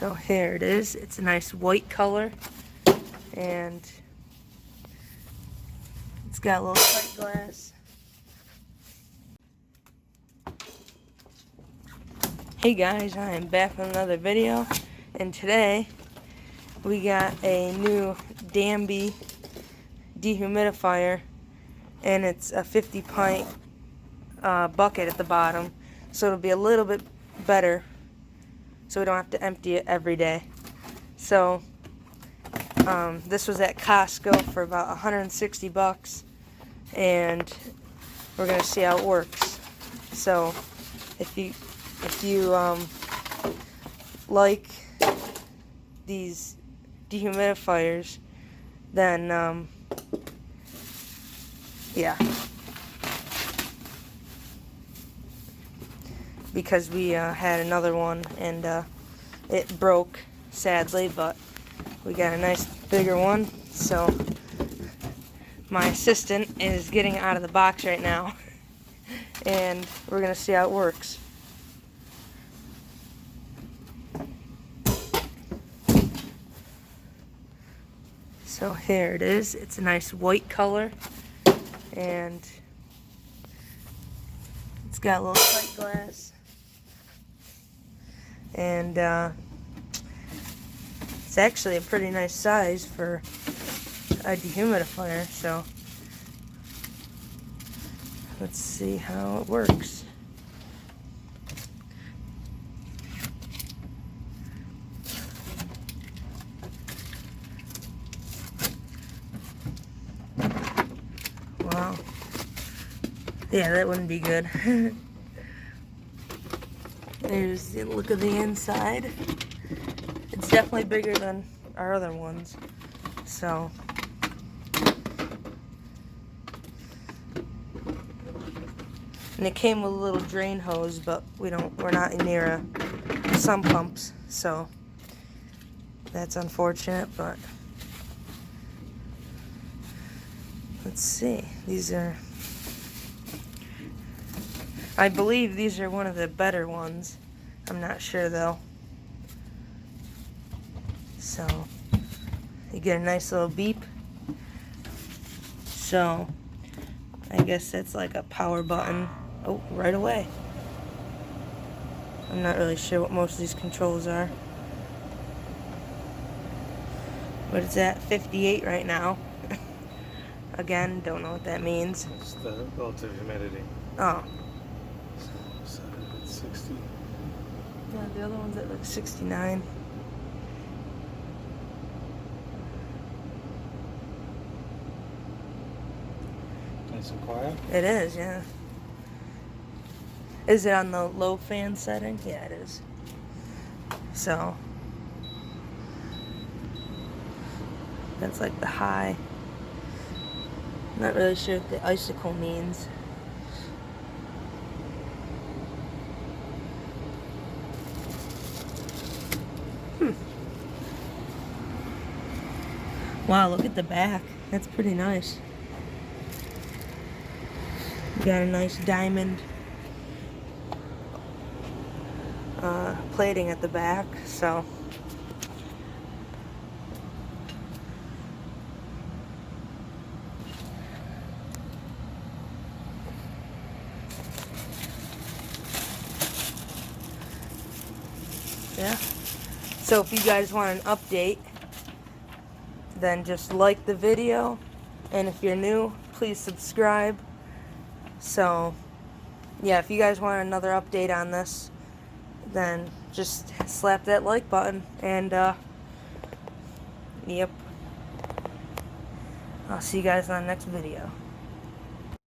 So here it is. It's a nice white color, and it's got a little sight glass. Hey guys, I am back with another video, and today we got a new Danby dehumidifier, and it's a 50 pint bucket at the bottom, so it'll be a little bit better so we don't have to empty it every day. So this was at Costco for about 160 bucks, and we're gonna see how it works. So if you like these dehumidifiers, then yeah, because we had another one and it broke, sadly, but we got a nice bigger one. So my assistant is getting it out of the box right now and we're gonna see how it works. So here it is. It's a nice white color, and it's got a little sight glass, and it's actually a pretty nice size for a dehumidifier. So let's see how it works. Wow. Yeah, that wouldn't be good. There's the look of the inside. It's definitely bigger than our other ones. So and it came with a little drain hose, but we're not near a sump pumps, so that's unfortunate, but let's see. These are, I believe these are one of the better ones. I'm not sure though. So you get a nice little beep. So I guess that's like a power button. Oh, right away. I'm not really sure what most of these controls are, but it's at 58 right now. Again, don't know what that means. It's the relative humidity. Oh. So it's 60. Yeah, the other one's at like 69. Nice and quiet. It is, yeah. Is it on the low fan setting? Yeah, it is. So that's like the high. Not really sure what the icicle means. Wow, look at the back. That's pretty nice. You got a nice diamond plating at the back, so yeah. So if you guys want an update, then just like the video, and if you're new, please subscribe. So yeah, if you guys want another update on this, then just slap that like button, and yep, I'll see you guys on the next video.